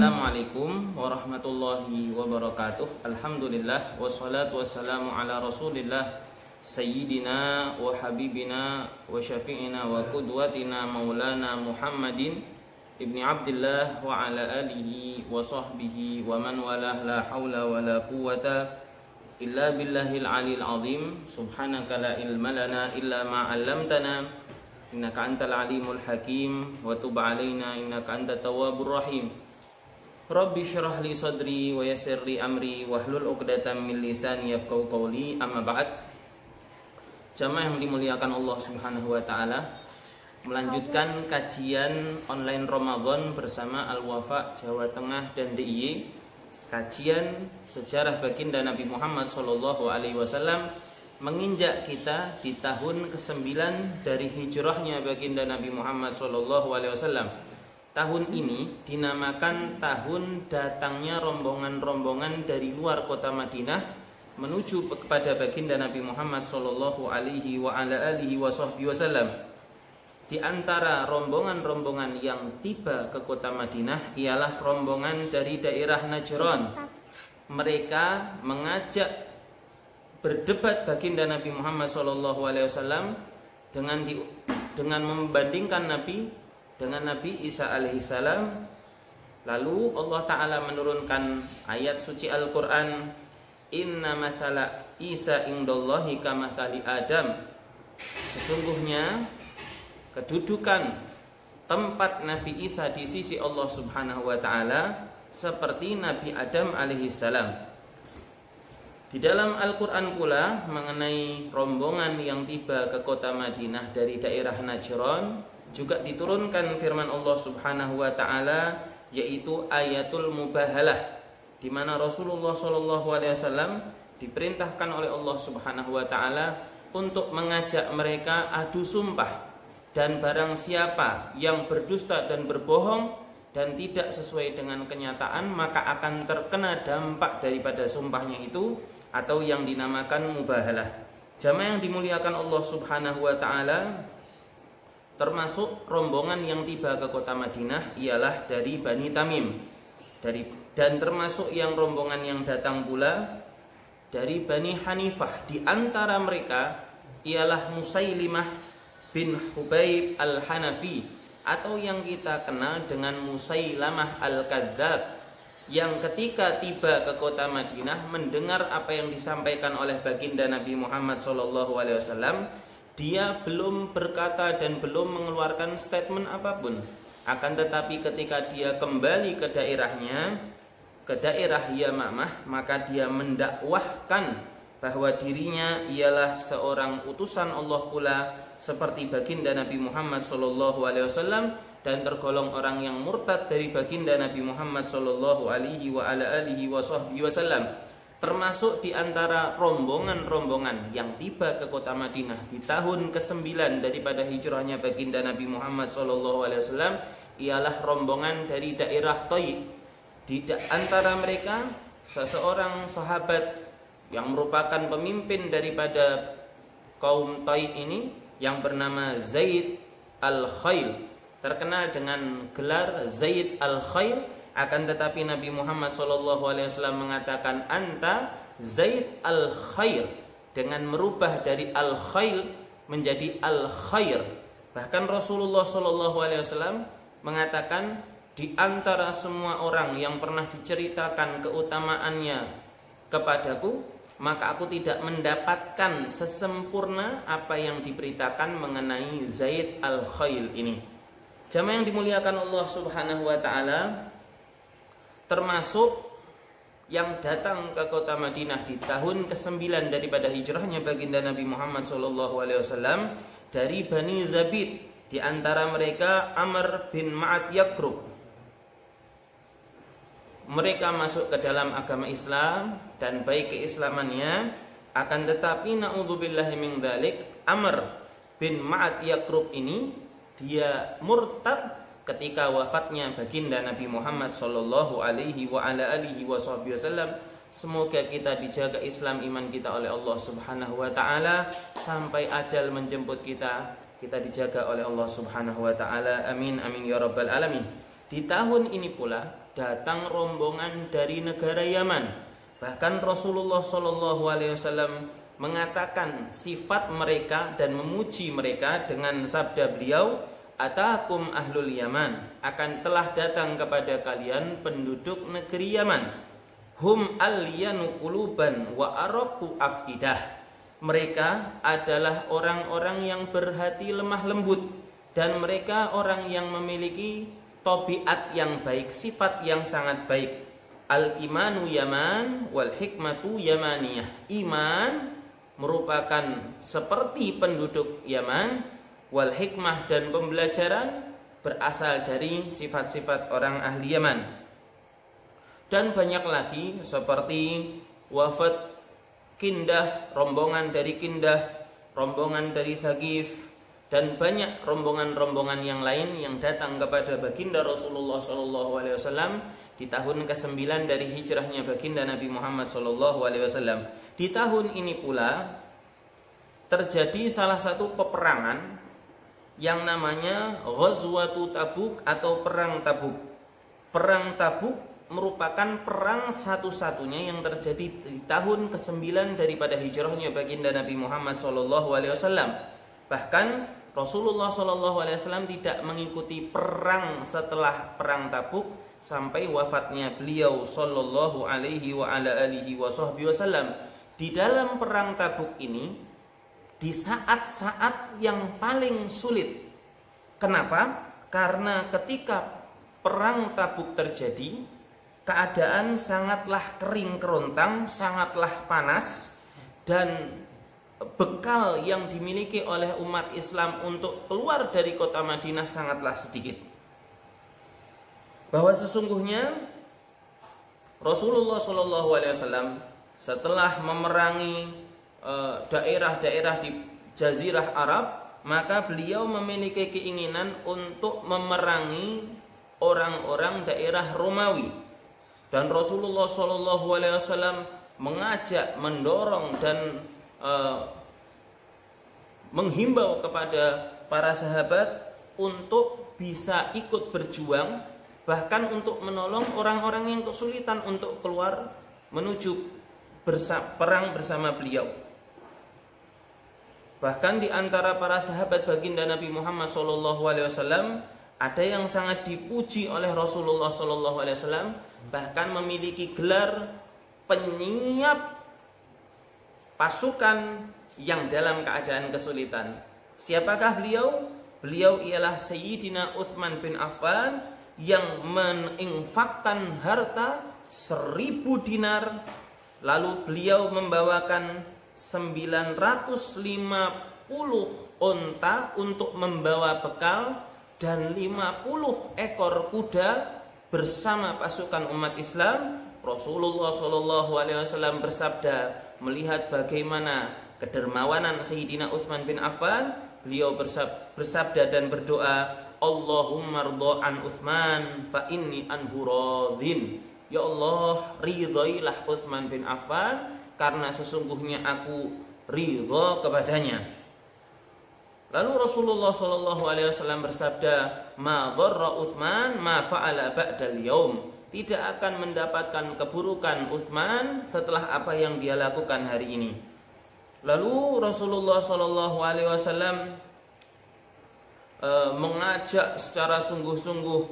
Assalamualaikum warahmatullahi wabarakatuh. Alhamdulillah wassalatu wassalamu ala Rasulillah sayyidina wa habibina wa syafi'ina wa qudwatina maulana Muhammadin ibni Abdillah wa ala alihi wa sahbihi wa man walah, la hawla wa la quwata illa billahil alil azim. Subhanaka la ilma lana illa ma 'allamtana innaka antal alimul hakim wa tub alaina innaka antat tawwabur rahim. Rabbi syrah li sadri wa yassir li amri wahlul 'uqdatam min lisani yafqahu qawli. Amma ba'd. Jamaah yang dimuliakan Allah Subhanahu wa taala, melanjutkan kajian online Ramadan bersama Al-Wafa Jawa Tengah dan DIY. Kajian sejarah baginda Nabi Muhammad sallallahu alaihi wasallam menginjak kita di tahun ke-9 dari hijrahnya baginda Nabi Muhammad sallallahu alaihi wasallam. Tahun ini dinamakan tahun datangnya rombongan-rombongan dari luar kota Madinah menuju kepada baginda Nabi Muhammad sallallahu alaihi wa ala alihi wasallam. Di antara rombongan-rombongan yang tiba ke kota Madinah ialah rombongan dari daerah Najran. Mereka mengajak berdebat baginda Nabi Muhammad sallallahu alaihi wasallam dengan membandingkan Nabi dengan Nabi Isa alaihissalam. Lalu Allah Ta'ala menurunkan ayat suci Al-Quran, Inna mathala Isa indallahi kamathali Adam. Sesungguhnya kedudukan tempat Nabi Isa di sisi Allah Subhanahu wa Ta'ala seperti Nabi Adam alaihissalam. Di dalam Al-Quran pula mengenai rombongan yang tiba ke kota Madinah dari daerah Najran juga diturunkan firman Allah Subhanahu wa Ta'ala, yaitu ayatul mubahalah, di mana Rasulullah sallallahu alaihi wasallam diperintahkan oleh Allah Subhanahu wa taala untuk mengajak mereka adu sumpah, dan barang siapa yang berdusta dan berbohong dan tidak sesuai dengan kenyataan maka akan terkena dampak daripada sumpahnya itu, atau yang dinamakan mubahalah. Jamaah yang dimuliakan Allah Subhanahu wa taala, termasuk rombongan yang tiba ke kota Madinah ialah dari Bani Tamim, dan termasuk yang rombongan yang datang pula dari Bani Hanifah. Di antara mereka ialah Musailimah bin Hubaib al-Hanafi, atau yang kita kenal dengan Musailamah al-Kadzab, yang ketika tiba ke kota Madinah mendengar apa yang disampaikan oleh baginda Nabi Muhammad SAW, dia belum berkata dan belum mengeluarkan statement apapun. Akan tetapi ketika dia kembali ke daerahnya, ke daerah Yamamah, maka dia mendakwahkan bahwa dirinya ialah seorang utusan Allah pula seperti baginda Nabi Muhammad SAW, dan tergolong orang yang murtad dari baginda Nabi Muhammad sallallahu alaihi wa ala alihi wasallam. Termasuk di antara rombongan-rombongan yang tiba ke kota Madinah di tahun ke-9 daripada hijrahnya baginda Nabi Muhammad sallallahu alaihi wasallam ialah rombongan dari daerah Taif. Di antara mereka seseorang sahabat yang merupakan pemimpin daripada kaum Taif ini yang bernama Zaid al-Khail, terkenal dengan gelar Zaid al-Khail. Akan tetapi Nabi Muhammad SAW mengatakan anta Zaid al-Khair, dengan merubah dari al-Khail menjadi al-Khair. Bahkan Rasulullah SAW mengatakan, di antara semua orang yang pernah diceritakan keutamaannya kepadaku, maka aku tidak mendapatkan sesempurna apa yang diberitakan mengenai Zaid al-Khail ini. Jamaah yang dimuliakan Allah Subhanahu wa taala, termasuk yang datang ke kota Madinah di tahun ke-9 daripada hijrahnya baginda Nabi Muhammad SAW dari Bani Zabid. Di antara mereka Amr bin Ma'ad Yakrub. Mereka masuk ke dalam agama Islam dan baik keislamannya, akan tetapi na'udzubillahi min dzalik, Amr bin Ma'ad Yakrub ini dia murtad ketika wafatnya baginda Nabi Muhammad sallallahu alaihi wa ala alihi wasallam. Semoga kita dijaga Islam iman kita oleh Allah Subhanahu wa taala sampai ajal menjemput kita kita dijaga oleh Allah Subhanahu wa taala. Amin amin ya rabbal alamin. Di tahun ini pula datang rombongan dari negara Yaman. Bahkan Rasulullah sallallahu alaihi wasallam mengatakan sifat mereka dan memuji mereka dengan sabda beliau, "Atakum ahlul Yaman," akan telah datang kepada kalian penduduk negeri Yaman. "Hum alyanu quluban wa araqu afidah." Mereka adalah orang-orang yang berhati lemah lembut dan mereka orang yang memiliki tabiat yang baik, sifat yang sangat baik. Al-imanu yaman wal hikmatu yamaniyah. Iman merupakan seperti penduduk Yaman, wal hikmah dan pembelajaran berasal dari sifat-sifat orang ahli Yaman. Dan banyak lagi seperti wafat Kindah, rombongan dari Kindah, rombongan dari Thaqif, dan banyak rombongan-rombongan yang lain yang datang kepada baginda Rasulullah SAW di tahun ke-9 dari hijrahnya baginda Nabi Muhammad SAW. Di tahun ini pula terjadi salah satu peperangan yang namanya Ghazwatu Tabuk atau Perang Tabuk. Perang Tabuk merupakan perang satu-satunya yang terjadi di tahun ke-9 daripada hijrahnya baginda Nabi Muhammad SAW. Bahkan Rasulullah SAW tidak mengikuti perang setelah perang Tabuk sampai wafatnya beliau sallallahu alaihi wa ala alihi wasallam. Di dalam perang Tabuk ini di saat-saat yang paling sulit. Kenapa? Karena ketika perang Tabuk terjadi, keadaan sangatlah kering kerontang, sangatlah panas, dan bekal yang dimiliki oleh umat Islam untuk keluar dari kota Madinah sangatlah sedikit. Bahwa sesungguhnya Rasulullah SAW setelah memerangi daerah-daerah di Jazirah Arab, maka beliau memiliki keinginan untuk memerangi orang-orang daerah Romawi. Dan Rasulullah SAW mengajak, mendorong dan menghimbau kepada para sahabat untuk bisa ikut berjuang, bahkan untuk menolong orang-orang yang kesulitan untuk keluar menuju perang bersama beliau. Bahkan di antara para sahabat baginda Nabi Muhammad SAW ada yang sangat dipuji oleh Rasulullah SAW, bahkan memiliki gelar penyiap pasukan yang dalam keadaan kesulitan. Siapakah beliau? Beliau ialah Sayyidina Utsman bin Affan yang menginfakkan harta 1000 dinar, lalu beliau membawakan 950 unta untuk membawa bekal dan 50 ekor kuda bersama pasukan umat Islam. Rasulullah SAW bersabda, melihat bagaimana kedermawanan Sayyidina Utsman bin Affan, beliau bersabda dan berdoa, Allahumma ridha an Utsman fa inni anhu radin. Ya Allah, ridhailah Utsman bin Affan karena sesungguhnya aku ridha kepadanya. Lalu Rasulullah SAW bersabda, ma dharra Utsman ma fa'ala ba'dal yaum. Tidak akan mendapatkan keburukan Utsman setelah apa yang dia lakukan hari ini. Lalu Rasulullah SAW mengajak secara sungguh-sungguh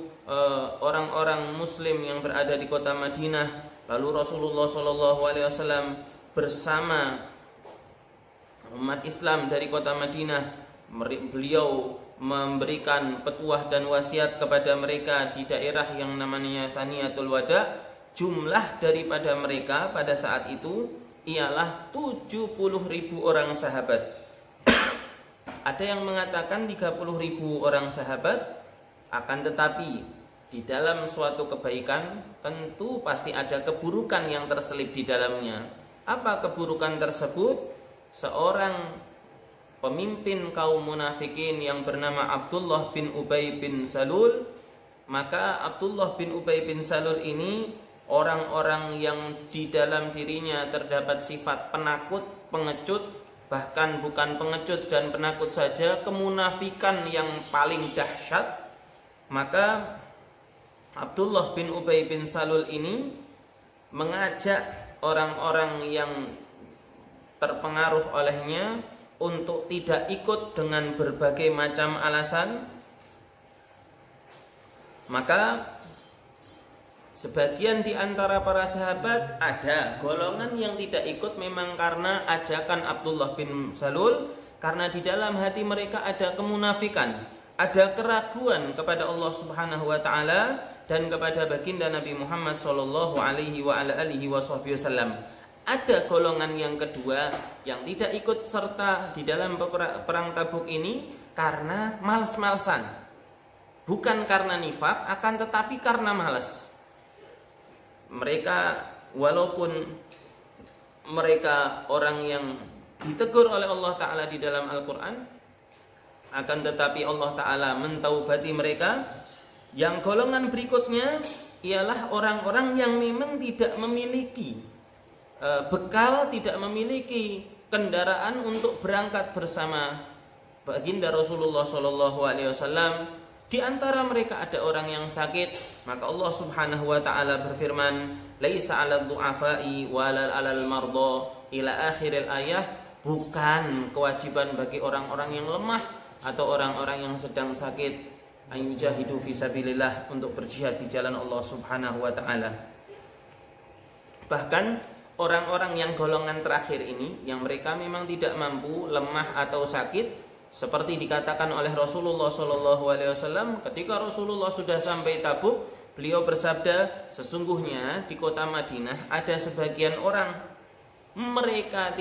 orang-orang Muslim yang berada di kota Madinah. Lalu Rasulullah SAW bersama umat Islam dari kota Madinah, beliau memberikan petuah dan wasiat kepada mereka di daerah yang namanya Thaniyatul Wada. Jumlah daripada mereka pada saat itu ialah 70.000 orang sahabat. Ada yang mengatakan 30.000 orang sahabat. Akan tetapi di dalam suatu kebaikan tentu pasti ada keburukan yang terselip di dalamnya. Apa keburukan tersebut? Seorang pemimpin kaum munafikin yang bernama Abdullah bin Ubay bin Salul. Maka Abdullah bin Ubay bin Salul ini orang-orang yang di dalam dirinya terdapat sifat penakut, pengecut, bahkan bukan pengecut dan penakut saja, kemunafikan yang paling dahsyat. Maka Abdullah bin Ubay bin Salul ini mengajak orang-orang yang terpengaruh olehnya untuk tidak ikut dengan berbagai macam alasan. Maka sebagian di antara para sahabat ada golongan yang tidak ikut memang karena ajakan Abdullah bin Salul, karena di dalam hati mereka ada kemunafikan, ada keraguan kepada Allah Subhanahu wa taala dan kepada baginda Nabi Muhammad sallallahu alaihi wasallam. Ada golongan yang kedua yang tidak ikut serta di dalam perang Tabuk ini karena malas-malasan. Bukan karena nifak, akan tetapi karena malas. Mereka walaupun mereka orang yang ditegur oleh Allah Ta'ala di dalam Al-Quran, akan tetapi Allah Ta'ala mentaubati mereka. Yang golongan berikutnya ialah orang-orang yang memang tidak memiliki bekal, tidak memiliki kendaraan untuk berangkat bersama baginda Rasulullah SAW. Di antara mereka ada orang yang sakit, maka Allah Subhanahu wa taala berfirman, "Laisa 'alal du'afai walal 'alal mardha" ila akhiril ayah. Bukan kewajiban bagi orang-orang yang lemah atau orang-orang yang sedang sakit ayujahidu fisabilillah, untuk berjihad di jalan Allah Subhanahu wa taala. Bahkan orang-orang yang golongan terakhir ini, yang mereka memang tidak mampu, lemah atau sakit, seperti dikatakan oleh Rasulullah SAW ketika Rasulullah sudah sampai Tabuk, beliau bersabda, sesungguhnya di kota Madinah ada sebagian orang, mereka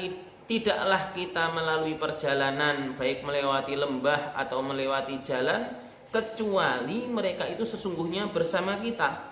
tidaklah kita melalui perjalanan, baik melewati lembah atau melewati jalan, kecuali mereka itu sesungguhnya bersama kita.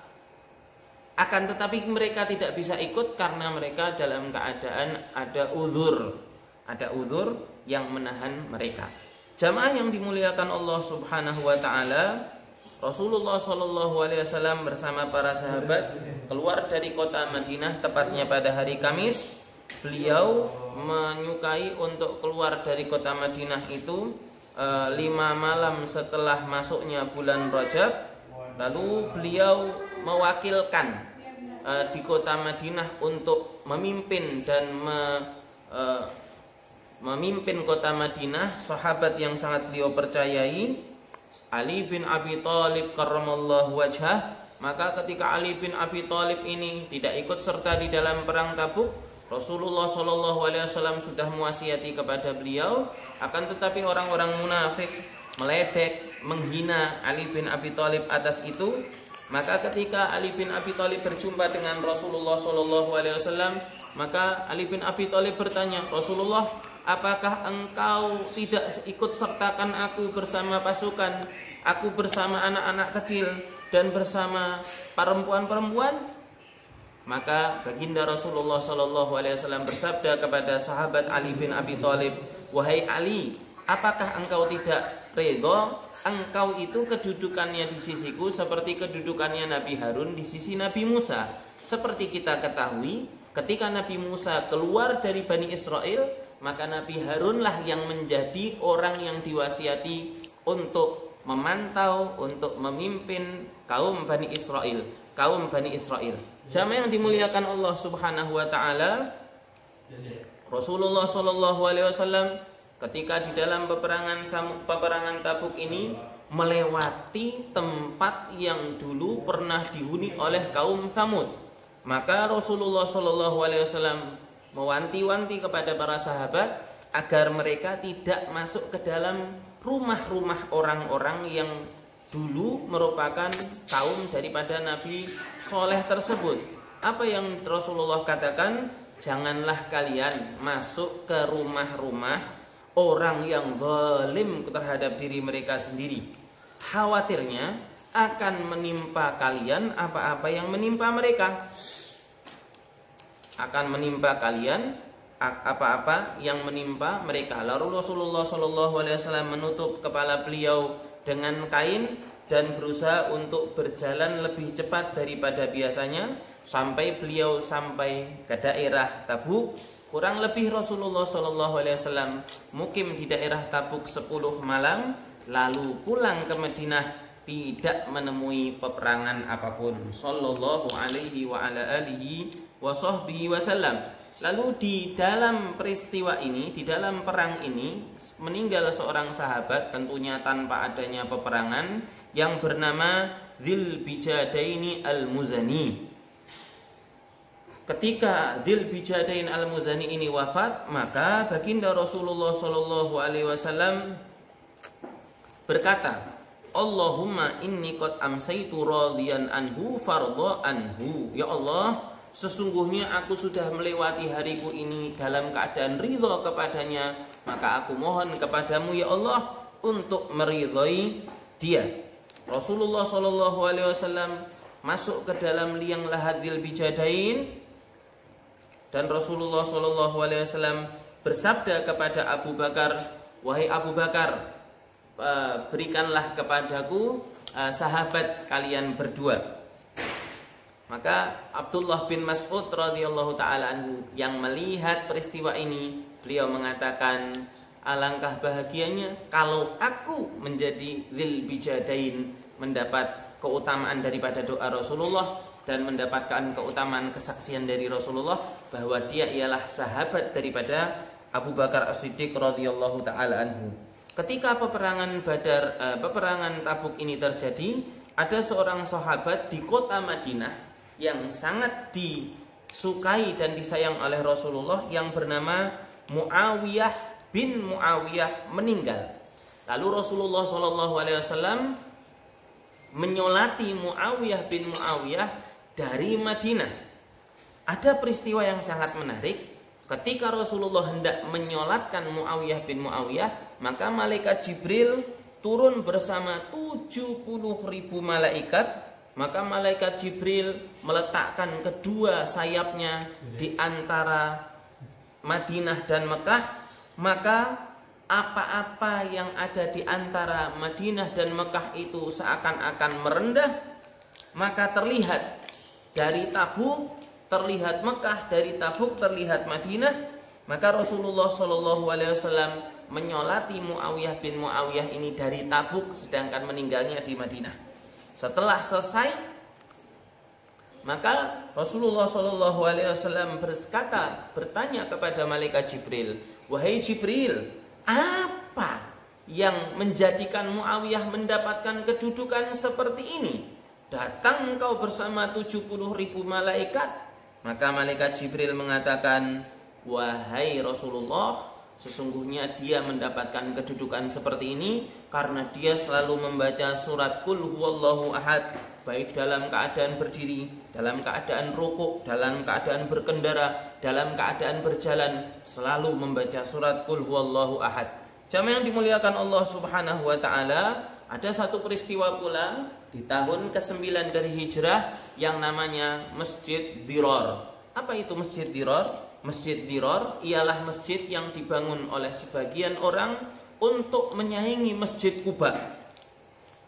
Akan tetapi mereka tidak bisa ikut karena mereka dalam keadaan ada uzur yang menahan mereka. Jamaah yang dimuliakan Allah Subhanahu wa taala, Rasulullah SAW bersama para sahabat keluar dari kota Madinah tepatnya pada hari Kamis. Beliau menyukai untuk keluar dari kota Madinah itu 5 malam setelah masuknya bulan Rajab. Lalu beliau mewakilkan di kota Madinah untuk memimpin dan memimpin kota Madinah sahabat yang sangat beliau percayai, Ali bin Abi Thalib karramallahu wajhah. Maka ketika Ali bin Abi Thalib ini tidak ikut serta di dalam perang Tabuk, Rasulullah SAW sudah mewasiati kepada beliau. Akan tetapi orang-orang munafik meledek, menghina Ali bin Abi Thalib atas itu. Maka ketika Ali bin Abi Thalib berjumpa dengan Rasulullah SAW, maka Ali bin Abi Thalib bertanya, Rasulullah, apakah engkau tidak ikut sertakan aku bersama pasukan, aku bersama anak-anak kecil dan bersama perempuan-perempuan? Maka baginda Rasulullah SAW bersabda kepada sahabat Ali bin Abi Thalib, wahai Ali, apakah engkau tidak redha? Engkau itu kedudukannya di sisiku seperti kedudukannya Nabi Harun di sisi Nabi Musa. Seperti kita ketahui, ketika Nabi Musa keluar dari Bani Israel, maka Nabi Harunlah yang menjadi orang yang diwasiati untuk memantau, untuk memimpin kaum Bani Israel. Jamaah yang dimuliakan Allah Subhanahu wa taala, Rasulullah SAW ketika di dalam peperangan Tabuk ini melewati tempat yang dulu pernah dihuni oleh kaum Tsamud. Maka Rasulullah SAW mewanti-wanti kepada para sahabat agar mereka tidak masuk ke dalam rumah-rumah orang-orang yang dulu merupakan kaum daripada Nabi Soleh tersebut. Apa yang Rasulullah katakan? Janganlah kalian masuk ke rumah-rumah orang yang zalim terhadap diri mereka sendiri. Khawatirnya akan menimpa kalian apa-apa yang menimpa mereka. Akan menimpa kalian apa-apa yang menimpa mereka. Lalu Rasulullah SAW menutup kepala beliau dengan kain dan berusaha untuk berjalan lebih cepat daripada biasanya sampai beliau sampai ke daerah Tabuk. Kurang lebih Rasulullah SAW mukim di daerah Tabuk 10 malam, lalu pulang ke Madinah tidak menemui peperangan apapun. Sallallahu alaihi wa ala alihi wa sahbihi wasallam. Lalu di dalam peristiwa ini, di dalam perang ini meninggal seorang sahabat, tentunya tanpa adanya peperangan, yang bernama Dzil Bijadaini Al-Muzani. Ketika Dzil Bijadain Al-Muzani ini wafat, maka baginda Rasulullah SAW berkata, Allahumma inni qad amsaitu radiyan anhu fardha anhu. Ya Allah, sesungguhnya aku sudah melewati hariku ini dalam keadaan ridha kepadanya, maka aku mohon kepadamu ya Allah untuk meridhai dia. Rasulullah SAW masuk ke dalam liang lahat Dzil Bijadain, dan Rasulullah SAW bersabda kepada Abu Bakar, wahai Abu Bakar, berikanlah kepadaku sahabat kalian berdua. Maka Abdullah bin Mas'ud radhiyallahu taala anhu yang melihat peristiwa ini, beliau mengatakan, alangkah bahagianya kalau aku menjadi Dzil Bijadain, mendapat keutamaan daripada doa Rasulullah dan mendapatkan keutamaan kesaksian dari Rasulullah bahwa dia ialah sahabat daripada Abu Bakar As-Siddiq radhiyallahu taala anhu. Ketika peperangan Tabuk ini terjadi, ada seorang sahabat di kota Madinah yang sangat disukai dan disayang oleh Rasulullah yang bernama Muawiyah bin Muawiyah meninggal. Lalu Rasulullah SAW menyolati Muawiyah bin Muawiyah dari Madinah. Ada peristiwa yang sangat menarik. Ketika Rasulullah hendak menyolatkan Muawiyah bin Muawiyah, maka malaikat Jibril turun bersama 70.000 malaikat. Maka malaikat Jibril meletakkan kedua sayapnya di antara Madinah dan Mekah. Maka apa-apa yang ada di antara Madinah dan Mekah itu seakan-akan merendah. Maka terlihat dari Tabuk terlihat Mekah, dari Tabuk terlihat Madinah. Maka Rasulullah SAW menyolati Muawiyah bin Muawiyah ini dari Tabuk, sedangkan meninggalnya di Madinah. Setelah selesai, maka Rasulullah SAW bertanya kepada malaikat Jibril, wahai Jibril, apa yang menjadikan Muawiyah mendapatkan kedudukan seperti ini? Datang engkau bersama 70.000 malaikat. Maka malaikat Jibril mengatakan, wahai Rasulullah, sesungguhnya dia mendapatkan kedudukan seperti ini karena dia selalu membaca surat Qul huwallahu ahad, baik dalam keadaan berdiri, dalam keadaan rukuk, dalam keadaan berkendara, dalam keadaan berjalan, selalu membaca surat Qul huwallahu ahad. Jamaah yang dimuliakan Allah Subhanahu wa taala, ada satu peristiwa pula di tahun ke-9 dari Hijrah yang namanya Masjid Dirar. Apa itu Masjid Dirar? Masjid Dirar ialah masjid yang dibangun oleh sebagian orang untuk menyaingi Masjid Quba.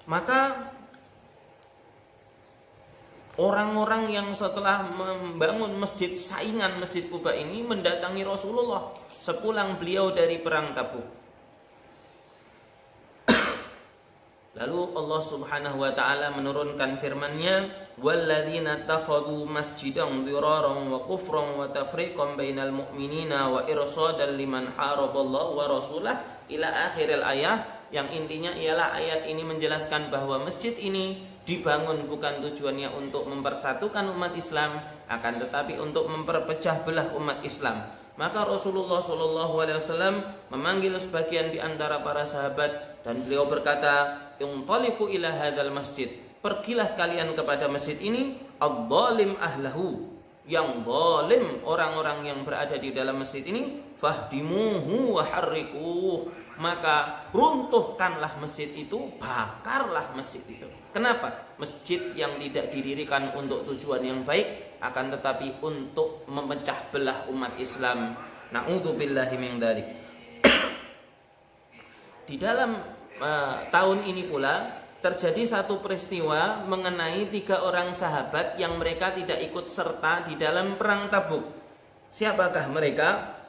Maka orang-orang yang setelah membangun masjid saingan Masjid Quba ini mendatangi Rasulullah sepulang beliau dari perang Tabuk. Lalu Allah Subhanahu wa taala menurunkan firman-Nya, walladzina takhadhu masjidan dhiraran wa kufran wa tafriqan bainal mu'minina wa irsadan liman haraballahu wa rasulah ila akhiril ayat, yang intinya ialah ayat ini menjelaskan bahwa masjid ini dibangun bukan tujuannya untuk mempersatukan umat Islam, akan tetapi untuk memperpecah belah umat Islam. Maka Rasulullah SAW memanggil sebagian di antara para sahabat dan beliau berkata, "Intaliqu ila hadzal masjid." Pergilah kalian kepada masjid ini, adzalim ahlahu, yang zalim orang-orang yang berada di dalam masjid ini, fahdimuhu wa harriquh, maka runtuhkanlah masjid itu, bakarlah masjid itu. Kenapa? Masjid yang tidak didirikan untuk tujuan yang baik, akan tetapi untuk memecah belah umat Islam. Na'udzubillahi min dzalik. Di dalam tahun ini pula terjadi satu peristiwa mengenai 3 orang sahabat yang mereka tidak ikut serta di dalam perang Tabuk. Siapakah mereka?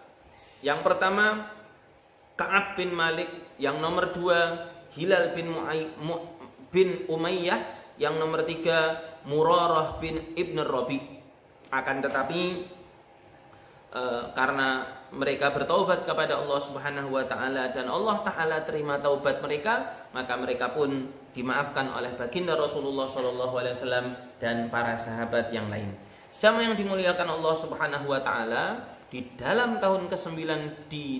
Yang pertama Ka'ab bin Malik, yang nomor 2 Hilal bin Umayyah, yang nomor 3 Murarah bin Ibn Rabi. Akan tetapi karena mereka bertaubat kepada Allah Subhanahu wa taala dan Allah taala terima taubat mereka, maka mereka pun dimaafkan oleh baginda Rasulullah sallallahu alaihi wasallam dan para sahabat yang lain. Jamaah yang dimuliakan Allah Subhanahu wa taala, di dalam tahun ke-9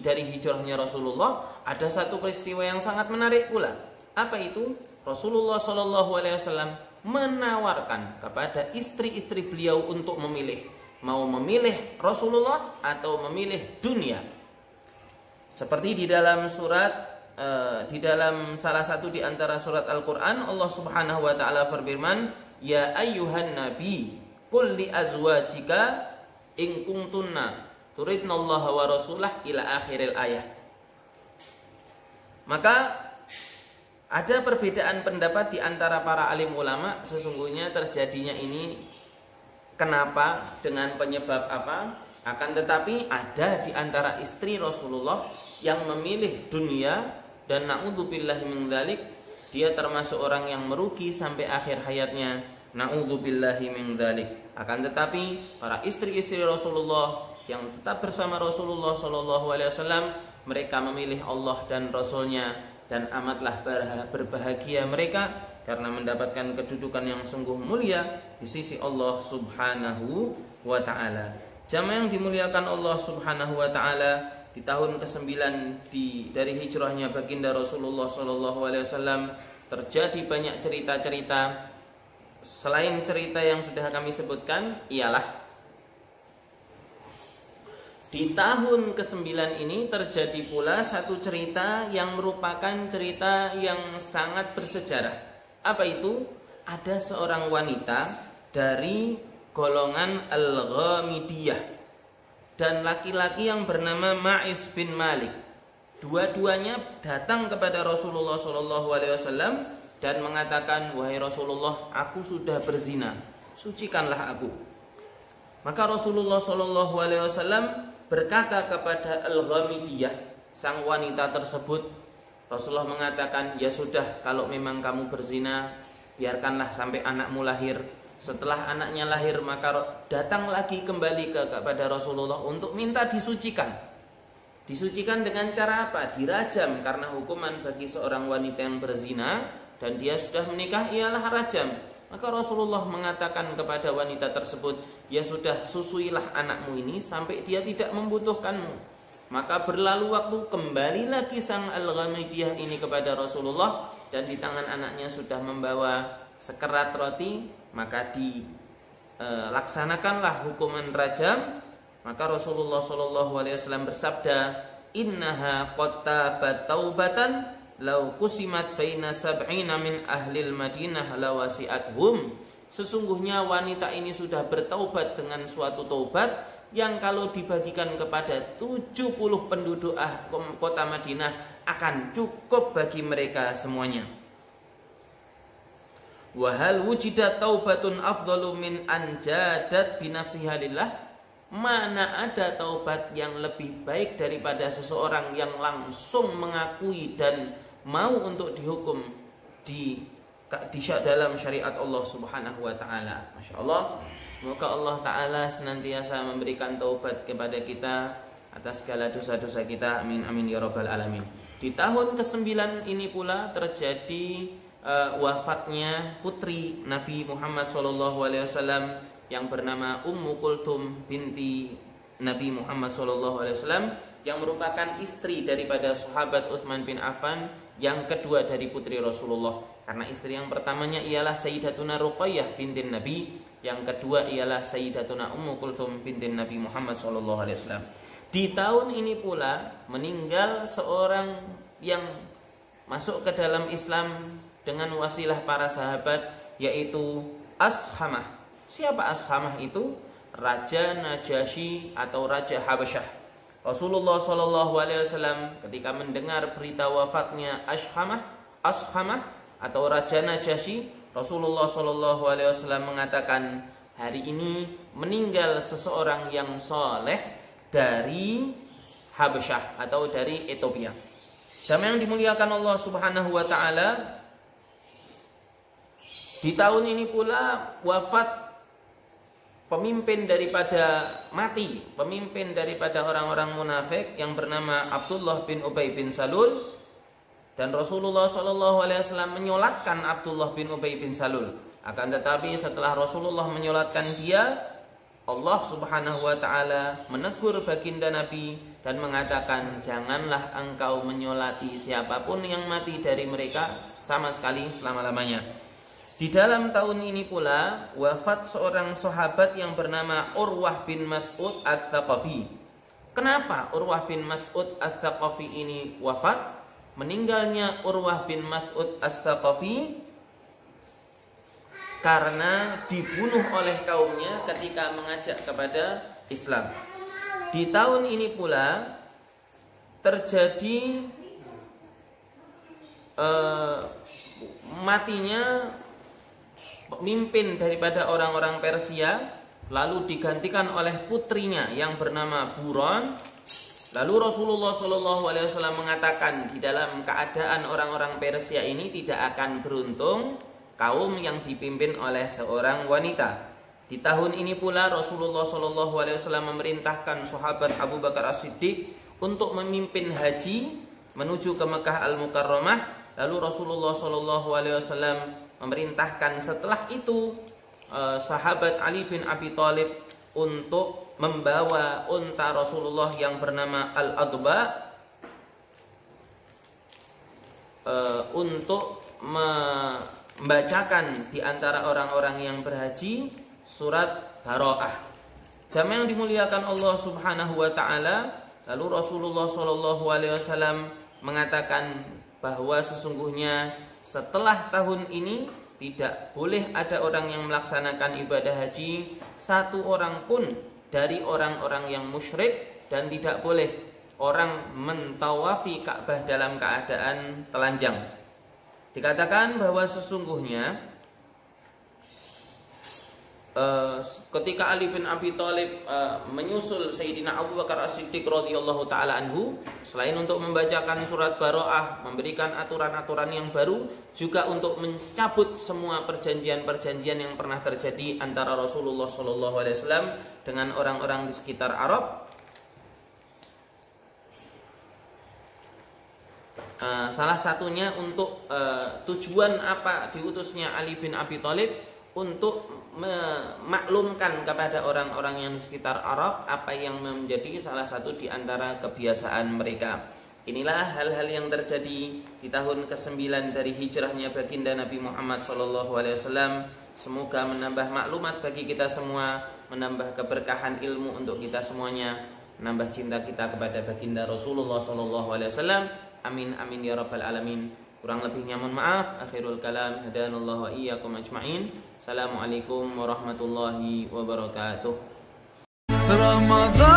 dari hijrahnya Rasulullah ada satu peristiwa yang sangat menarik pula. Apa itu? Rasulullah sallallahu alaihi wasallam menawarkan kepada istri-istri beliau untuk memilih, mau memilih Rasulullah atau memilih dunia. Seperti di dalam di dalam salah satu di antara surat Al-Qur'an, Allah Subhanahu wa taala berfirman, "Ya ayyuhan nabi, qul li azwajika in kuntunna turidnallaha wa rasulah" ila akhiril ayat. Maka ada perbedaan pendapat di antara para alim ulama sesungguhnya terjadinya ini kenapa, dengan penyebab apa. Akan tetapi ada di antara istri Rasulullah yang memilih dunia, dan na'udzubillahi min dzalik, dia termasuk orang yang merugi sampai akhir hayatnya. Na'udzubillahi min dzalik. Akan tetapi para istri-istri Rasulullah yang tetap bersama Rasulullah sallallahu alaihi wasallam, mereka memilih Allah dan Rasulnya, dan amatlah berbahagia mereka karena mendapatkan kedudukan yang sungguh mulia di sisi Allah Subhanahu wa taala. Jamaah yang dimuliakan Allah Subhanahu wa taala, di tahun ke-9 dari hijrahnya baginda Rasulullah sallallahu alaihi wasallam terjadi banyak cerita-cerita. Selain cerita yang sudah kami sebutkan, ialah di tahun ke-9 ini terjadi pula satu cerita yang merupakan cerita yang sangat bersejarah. Apa itu? Ada seorang wanita dari golongan Al-Ghamidiyah dan laki-laki yang bernama Ma'is bin Malik. Dua-duanya datang kepada Rasulullah SAW dan mengatakan, "Wahai Rasulullah, aku sudah berzina, sucikanlah aku." Maka Rasulullah SAW berkata kepada Al-Ghamidiyah, sang wanita tersebut, Rasulullah mengatakan, "Ya sudah, kalau memang kamu berzina, biarkanlah sampai anakmu lahir. Setelah anaknya lahir, maka datang lagi kembali kepada Rasulullah untuk minta disucikan." Disucikan dengan cara apa? Dirajam, karena hukuman bagi seorang wanita yang berzina dan dia sudah menikah ialah rajam. Maka Rasulullah mengatakan kepada wanita tersebut, "Ya sudah, susuilah anakmu ini sampai dia tidak membutuhkanmu." Maka berlalu waktu, kembali lagi sang Al-Ghamidiyah ini kepada Rasulullah, dan di tangan anaknya sudah membawa sekerat roti. Maka dilaksanakanlah hukuman rajam. Maka Rasulullah SAW bersabda, "Innaha qad tabat taubatan lau kusimat baina sab'ina min ahlil Madinah lawasi'athum." Sesungguhnya wanita ini sudah bertaubat dengan suatu taubat yang kalau dibagikan kepada 70 penduduk kota Madinah akan cukup bagi mereka semuanya. Wa hal wujidat taubatun afdalu min anjadat binafsiha lillah. Mana ada taubat yang lebih baik daripada seseorang yang langsung mengakui dan mau untuk dihukum di dalam syariat Allah Subhanahu wa taala. Masya Allah. Semoga Allah taala senantiasa memberikan taubat kepada kita atas segala dosa-dosa kita. Amin amin ya rabbal alamin. Di tahun ke-9 ini pula terjadi wafatnya putri Nabi Muhammad SAW yang bernama Ummu Kulthum binti Nabi Muhammad SAW, yang merupakan istri daripada sahabat Utsman bin Affan, yang kedua dari putri Rasulullah. Karena istri yang pertamanya ialah Sayyidatuna Ruqayyah binti Nabi, yang kedua ialah Sayyidatuna Ummu Kulthum binti Nabi Muhammad SAW. Di tahun ini pula meninggal seorang yang masuk ke dalam Islam dengan wasilah para sahabat, yaitu Ashamah. Siapa Ashamah itu? Raja Najasyi atau Raja Habasyah. Rasulullah SAW ketika mendengar berita wafatnya Ashamah atau Raja Najasyi, Rasulullah SAW mengatakan, hari ini meninggal seseorang yang soleh dari Habasyah atau dari Ethiopia. Jamaah yang dimuliakan Allah Subhanahu wa taala, di tahun ini pula wafat pemimpin daripada orang-orang munafik yang bernama Abdullah bin Ubay bin Salul, dan Rasulullah SAW menyolatkan Abdullah bin Ubay bin Salul. Akan tetapi setelah Rasulullah menyolatkan dia, Allah Subhanahu wa taala menegur baginda Nabi dan mengatakan, janganlah engkau menyolati siapapun yang mati dari mereka sama sekali selama-lamanya. Di dalam tahun ini pula wafat seorang sahabat yang bernama Urwah bin Mas'ud Ats-Tsaqafi. Kenapa Urwah bin Mas'ud Ats-Tsaqafi ini wafat? Meninggalnya Urwah bin Mas'ud Ats-Tsaqafi karena dibunuh oleh kaumnya ketika mengajak kepada Islam. Di tahun ini pula terjadi matinya pemimpin daripada orang-orang Persia, lalu digantikan oleh putrinya yang bernama Buron. Lalu Rasulullah SAW mengatakan, di dalam keadaan orang-orang Persia ini tidak akan beruntung kaum yang dipimpin oleh seorang wanita. Di tahun ini pula Rasulullah SAW memerintahkan sahabat Abu Bakar As-Siddiq untuk memimpin haji menuju ke Mekah Al-Mukarramah. Lalu Rasulullah SAW memerintahkan setelah itu sahabat Ali bin Abi Thalib untuk membawa unta Rasulullah yang bernama Al-Adba untuk membacakan di antara orang-orang yang berhaji surat Bara'ah. Jamaah yang dimuliakan Allah Subhanahu wa taala, lalu Rasulullah SAW mengatakan bahwa sesungguhnya setelah tahun ini tidak boleh ada orang yang melaksanakan ibadah haji satu orang pun dari orang-orang yang musyrik, dan tidak boleh orang mentawafi Ka'bah dalam keadaan telanjang. Dikatakan bahwa sesungguhnya ketika Ali bin Abi Thalib menyusul Sayyidina Abu Bakar As-Siddiq radhiyallahu taala anhu, selain untuk membacakan surat Bara'ah, memberikan aturan-aturan yang baru, juga untuk mencabut semua perjanjian-perjanjian yang pernah terjadi antara Rasulullah SAW dengan orang-orang di sekitar Arab. Salah satunya untuk tujuan apa diutusnya Ali bin Abi Thalib, untuk memaklumkan kepada orang-orang yang di sekitar Arab apa yang menjadi salah satu di antara kebiasaan mereka. Inilah hal-hal yang terjadi di tahun ke-9 dari hijrahnya baginda Nabi Muhammad SAW. Semoga menambah maklumat bagi kita semua, menambah keberkahan ilmu untuk kita semuanya, menambah cinta kita kepada baginda Rasulullah SAW. Amin amin ya rabbal alamin. Kurang lebihnya mohon maaf. Akhirul kalam, hadanallahu wa iyyakum ajma'in. Assalamualaikum warahmatullahi wabarakatuh. Ramadan